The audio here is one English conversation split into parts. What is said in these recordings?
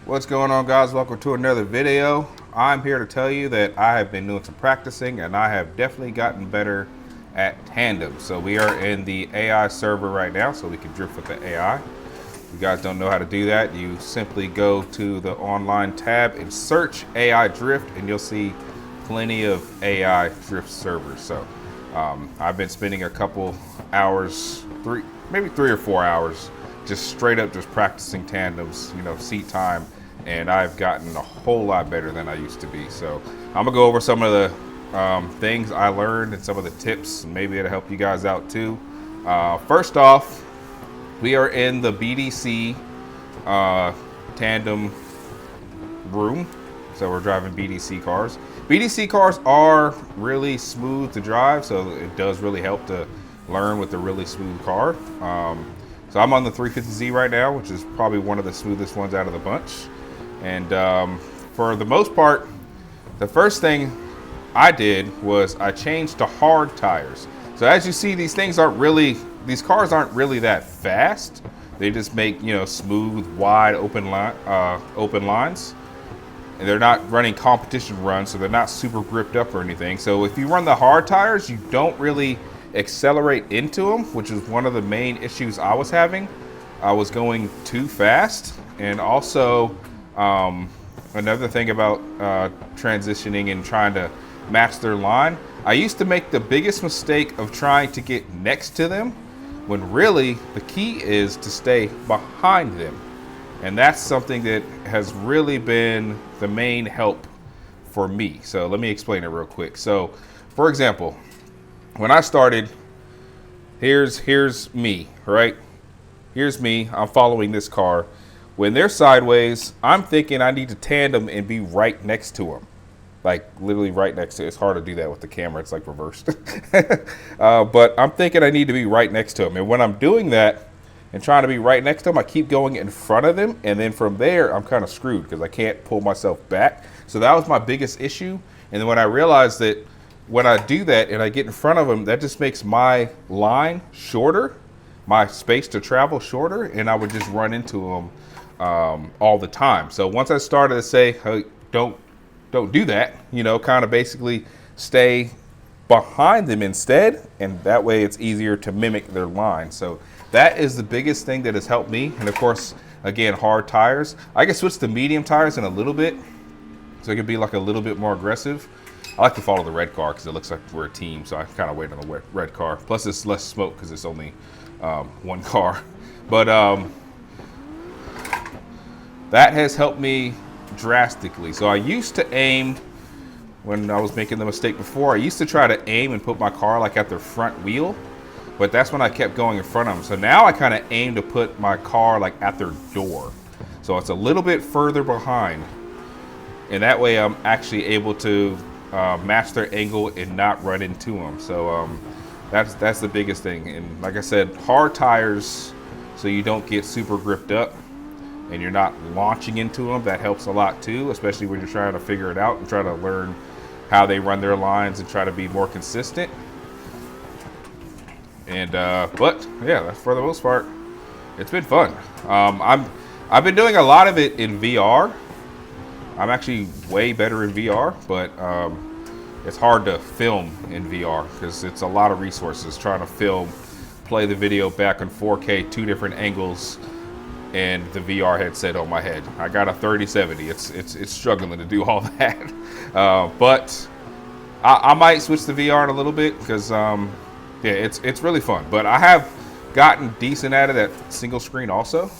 What's going on, guys? Welcome to another video. I'm here to tell you that I have been doing some practicing and I have definitely gotten better at Tandem. So we are in the AI server right now so we can drift with the AI. If you guys don't know how to do that, you simply go to the online tab and search AI drift and you'll see plenty of AI drift servers. So I've been spending a couple hours, maybe 3 or 4 hours, just straight up just practicing tandems, seat time, and I've gotten a whole lot better than I used to be. So I'm gonna go over some of the things I learned and some of the tips, and maybe it'll help you guys out too. First off, we are in the BDC tandem room, so we're driving BDC cars. BDC cars are really smooth to drive, so it does really help to learn with a really smooth car. So I'm on the 350Z right now, which is probably one of the smoothest ones out of the bunch. And for the most part, the first thing I did was I changed to hard tires. So as you see, these cars aren't really that fast. They just make, smooth, wide, open lines. And they're not running competition runs, so they're not super gripped up or anything. So if you run the hard tires, you don't really accelerate into them, which is one of the main issues I was having. I was going too fast. And also another thing about transitioning and trying to match their line, I used to make the biggest mistake of trying to get next to them when really the key is to stay behind them. And that's something that has really been the main help for me. So let me explain it real quick. So for example, when I started, here's me, right? Here's me, I'm following this car. When they're sideways, I'm thinking I need to tandem and be right next to them. Like literally right next to it. It's hard to do that with the camera, it's like reversed. But I'm thinking I need to be right next to them. And when I'm doing that and trying to be right next to them, I keep going in front of them. And then from there, I'm kind of screwed because I can't pull myself back. So that was my biggest issue. And then when I realized that when I do that and I get in front of them, that just makes my line shorter, my space to travel shorter, and I would just run into them all the time. So once I started to say, hey, don't do that, kind of basically stay behind them instead, and that way it's easier to mimic their line. So that is the biggest thing that has helped me. And of course, again, hard tires. I can switch to medium tires in a little bit, so it could be like a little bit more aggressive. I like to follow the red car because it looks like we're a team, so I kind of wait on the red car. Plus, it's less smoke because it's only one car. But that has helped me drastically. So I used to aim, when I was making the mistake before, I used to try to aim and put my car like at their front wheel, but that's when I kept going in front of them. So now I kind of aim to put my car like at their door. So it's a little bit further behind. And that way I'm actually able to match their angle and not run into them. So that's the biggest thing. And like I said, hard tires, so you don't get super gripped up and you're not launching into them. That helps a lot too, especially when you're trying to figure it out and try to learn how they run their lines and try to be more consistent. And but yeah, for the most part, it's been fun. I've been doing a lot of it in VR. I'm actually way better in VR, but it's hard to film in VR because it's a lot of resources trying to film, play the video back in 4K, 2 different angles, and the VR headset on my head. I got a 3070. It's struggling to do all that, but I might switch to VR in a little bit because yeah, it's really fun. But I have gotten decent at it at single screen also.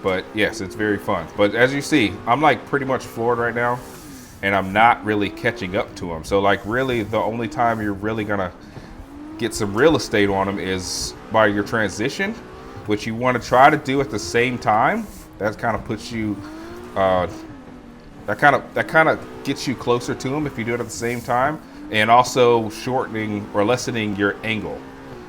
But yes, it's very fun. But as you see, I'm like pretty much floored right now, and I'm not really catching up to them. So like really the only time you're really gonna get some real estate on them is by your transition, which you want to try to do at the same time. That kind of puts you, that kind of gets you closer to them if you do it at the same time, and also shortening or lessening your angle.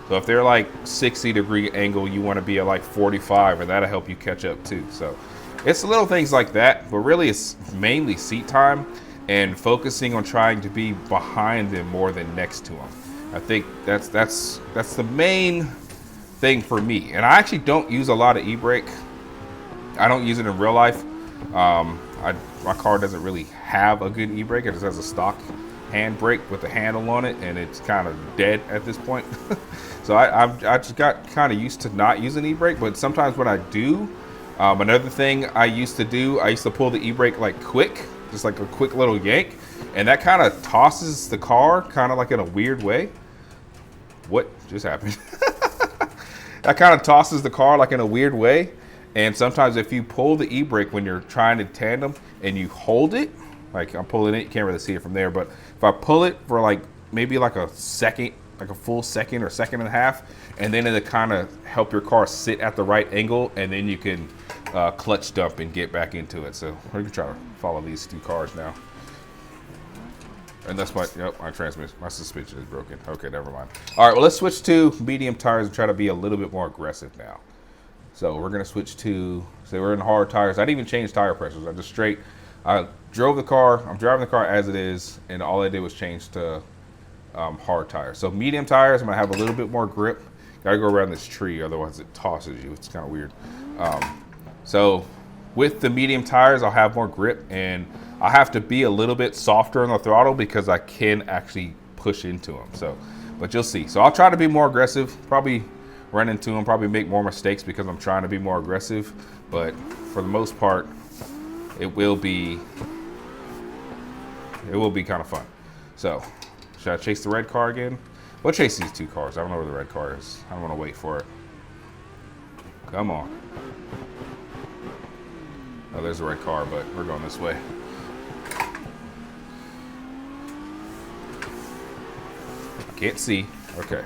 So if they're like 60-degree angle, you want to be at like 45, and that'll help you catch up too. So it's little things like that, but really it's mainly seat time and focusing on trying to be behind them more than next to them. I think that's the main thing for me. And I actually don't use a lot of e-brake I don't use it in real life. My car doesn't really have a good e-brake. It just has a stock hand brake with a handle on it, and it's kind of dead at this point. So I just got kind of used to not using e-brake, but sometimes when I do, another thing I used to do, I used to pull the e-brake like quick, just like a quick little yank, and that kind of tosses the car kind of like in a weird way. What just happened? That kind of tosses the car like in a weird way. And sometimes if you pull the e-brake when you're trying to tandem and you hold it, like I'm pulling it, you can't really see it from there, but if I pull it for like maybe like a second, like a full second or second and a half, and then it'll kind of help your car sit at the right angle, and then you can clutch dump and get back into it. So we're gonna try to follow these two cars now. And that's my, yep, my transmission, my suspension is broken. Okay, never mind. All right, well, let's switch to medium tires and try to be a little bit more aggressive now. So we're gonna switch to, say we're in hard tires. I didn't even change tire pressures. I drove the car, I'm driving the car as it is, and all I did was change to hard tires. So medium tires, I'm gonna have a little bit more grip. Gotta go around this tree, otherwise it tosses you. It's kind of weird. So with the medium tires, I'll have more grip, and I have to be a little bit softer on the throttle because I can actually push into them. So, but you'll see. So I'll try to be more aggressive, probably run into them, probably make more mistakes because I'm trying to be more aggressive. But for the most part, it will be kind of fun. So should I chase the red car again? We'll chase these two cars. I don't know where the red car is. I don't want to wait for it. Come on. Oh, there's a red car, but we're going this way. Can't see. Okay.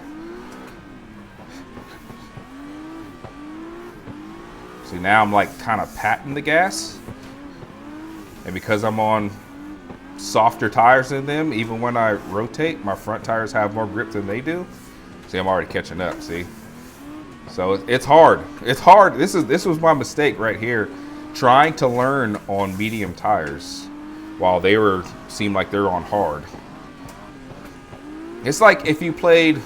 See, now I'm like kind of patting the gas. And because I'm on softer tires than them, even when I rotate, my front tires have more grip than they do. See, I'm already catching up, see? So it's hard. It's hard. This was my mistake right here, trying to learn on medium tires while they seemed like they're on hard. It's like if you played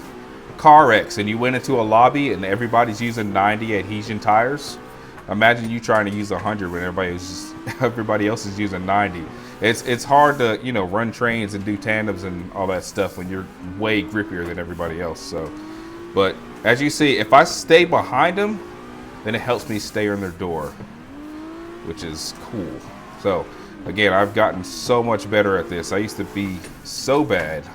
Car X and you went into a lobby and everybody's using 90 adhesion tires. Imagine you trying to use 100 when everybody else is using 90. It's hard to, you know, run trains and do tandems and all that stuff when you're way grippier than everybody else. So, but as you see, if I stay behind them, then it helps me stay on their door, which is cool. So again, I've gotten so much better at this. I used to be so bad.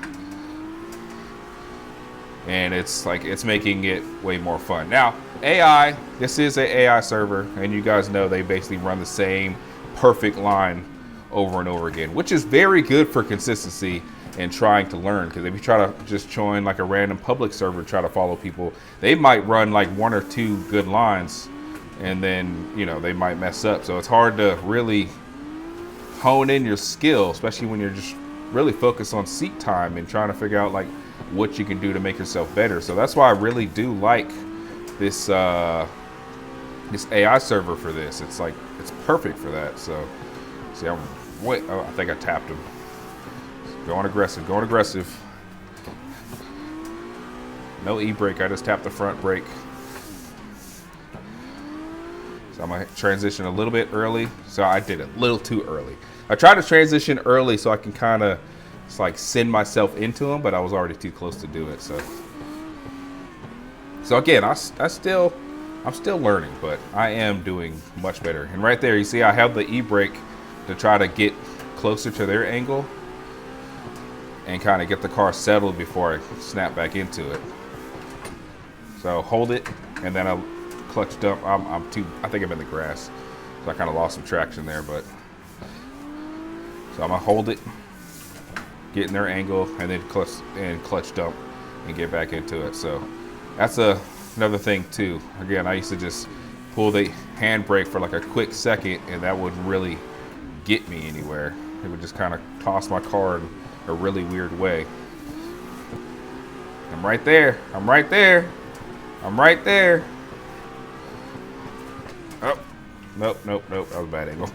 And it's making it way more fun. Now, AI, this is an AI server, and you guys know they basically run the same perfect line over and over again, which is very good for consistency and trying to learn. Because if you try to just join like a random public server and try to follow people, they might run like one or two good lines, and then, you know, they might mess up. So it's hard to really hone in your skill, especially when you're just really focused on seat time and trying to figure out like what you can do to make yourself better. So that's why I really do like this this AI server for this. It's like, it's perfect for that. So see, I think I tapped him. Going aggressive, going aggressive. No e-brake, I just tapped the front brake. So I'm gonna transition a little bit early. So I did it a little too early. I tried to transition early so I can kind of, it's like send myself into them, but I was already too close to do it. So again, I'm still learning, but I am doing much better. And right there, you see I have the e-brake to try to get closer to their angle and kind of get the car settled before I snap back into it. So hold it, and then I'll clutch dump. I think I'm in the grass, so I kind of lost some traction there, but so I'm gonna hold it, get in their angle, and then clutch dump and get back into it. So that's another thing too. Again, I used to just pull the handbrake for like a quick second, and that wouldn't really get me anywhere. It would just kind of toss my car in a really weird way. I'm right there. I'm right there. I'm right there. Oh, nope. That was a bad angle.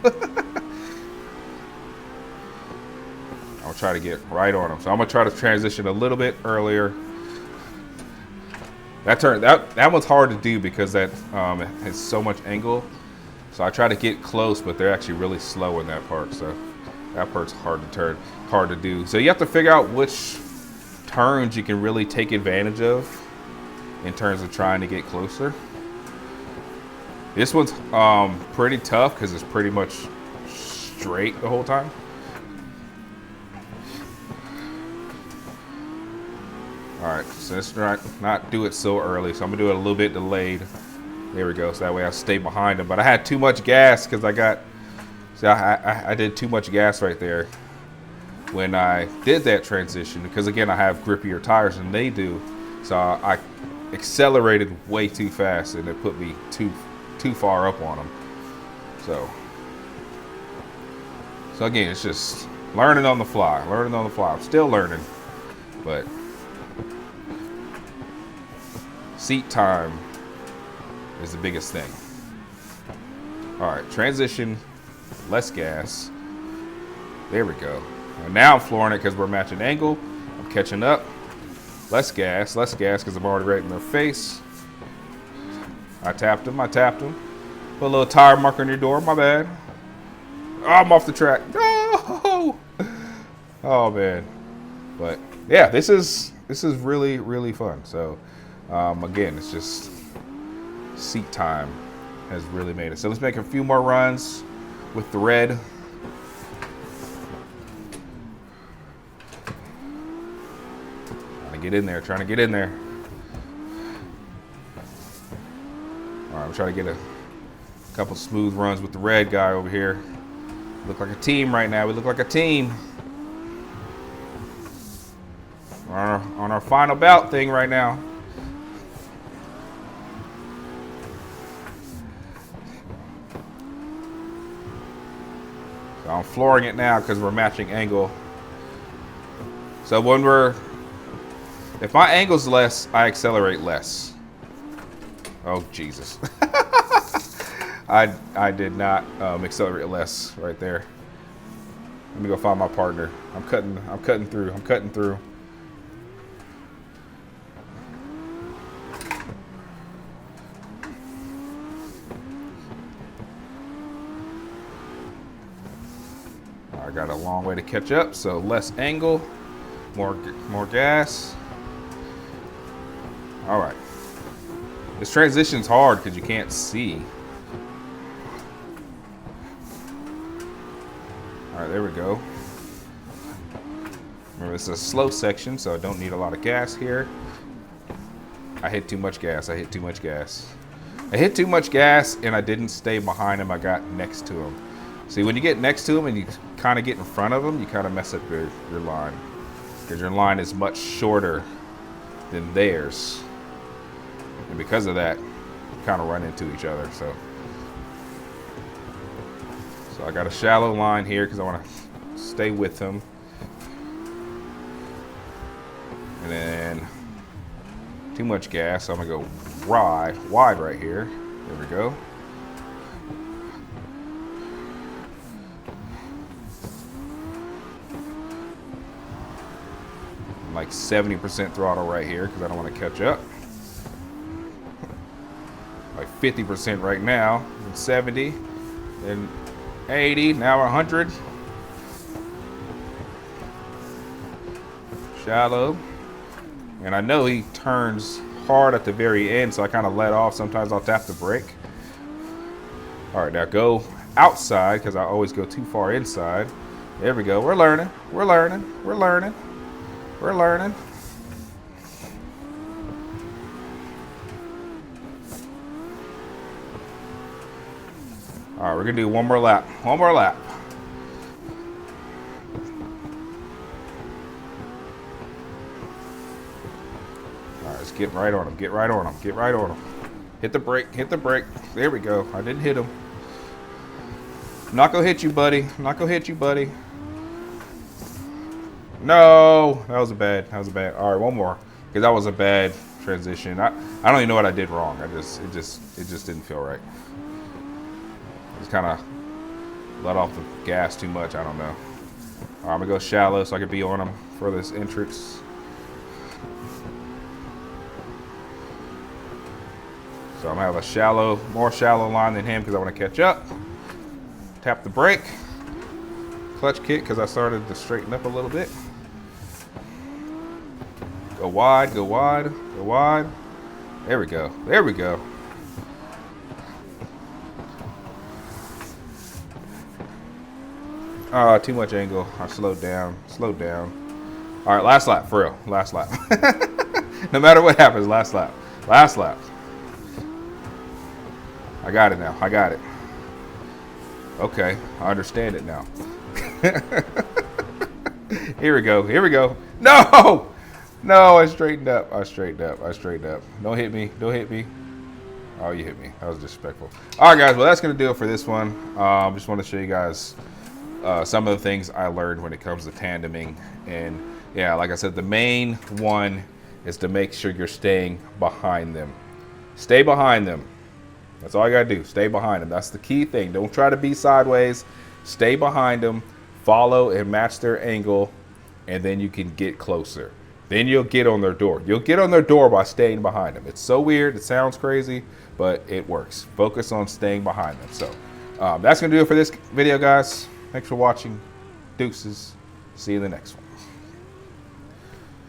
I'll try to get right on them. So I'm gonna try to transition a little bit earlier. That one's hard to do because that it has so much angle. So I try to get close, but they're actually really slow in that part. So that part's hard to do. So you have to figure out which turns you can really take advantage of in terms of trying to get closer. This one's pretty tough because it's pretty much straight the whole time. All right, so let's not do it so early. So I'm gonna do it a little bit delayed. There we go. So that way I stay behind him. But I had too much gas because I did too much gas right there when I did that transition. Because again, I have grippier tires than they do. So I accelerated way too fast and it put me too far up on them. So again, it's just learning on the fly. I'm still learning, but seat time is the biggest thing. All right, transition, less gas. There we go. And now I'm flooring it because we're matching angle. I'm catching up. Less gas because I'm already right in their face. I tapped him. Put a little tire marker on your door, my bad. Oh, I'm off the track. No! Oh man. But yeah, this is really, really fun. So again, it's just seat time has really made it. So let's make a few more runs with the red. Trying to get in there. All right, I'm trying to get a couple smooth runs with the red guy over here. Look like a team right now. We look like a team. On our final bout thing right now. So I'm flooring it now because we're matching angle. So if my angle's less, I accelerate less. Oh, Jesus. I did not accelerate less right there. Let me go find my partner. I'm cutting through. I got a long way to catch up, so less angle, more gas. All right. This transition's hard because you can't see. All right, there we go. Remember, this is a slow section, so I don't need a lot of gas here. I hit too much gas. I hit too much gas, and I didn't stay behind him. I got next to him. See, when you get next to him and you kind of get in front of him, you kind of mess up your line. Because your line is much shorter than theirs. And because of that, you kind of run into each other. So I got a shallow line here because I want to stay with him. And then too much gas, so I'm going to go wide right here. There we go. Like 70% throttle right here because I don't want to catch up. Like 50% right now, and 70, and 80, now 100. Shallow. And I know he turns hard at the very end, so I kind of let off. Sometimes I'll tap the brake. All right, now go outside because I always go too far inside. There we go. We're learning. All right, we're gonna do one more lap. All right, let's get right on him. Hit the brake. There we go. I didn't hit him. I'm not gonna hit you, buddy. No, that was a bad. All right, one more, because that was a bad transition. I don't even know what I did wrong. It just didn't feel right. I just kind of let off the gas too much. I don't know. All right, I'm gonna go shallow so I can be on him for this entrance. So So I'm gonna have a more shallow line than him because I want to catch up. Tap the brake. Clutch kick because I started to straighten up a little bit. Go wide, go wide, go wide. There we go. There we go. Too much angle. I slowed down. Slowed down. All right, last lap, for real. Last lap. No matter what happens, last lap. Last lap. I got it now. I got it. Okay, I understand it now. Here we go. Here we go. No! No, I straightened up. I straightened up. I straightened up. Don't hit me. Don't hit me. Oh, you hit me. That was disrespectful. All right, guys. Well, that's going to do it for this one. Just want to show you guys some of the things I learned when it comes to tandeming. And, yeah, like I said, the main one is to make sure you're staying behind them. Stay behind them. That's all you got to do. Stay behind them. That's the key thing. Don't try to be sideways. Stay behind them. Follow and match their angle, and then you can get closer. Then you'll get on their door. You'll get on their door by staying behind them. It's so weird. It sounds crazy, but it works. Focus on staying behind them. So that's going to do it for this video, guys. Thanks for watching. Deuces. See you in the next one.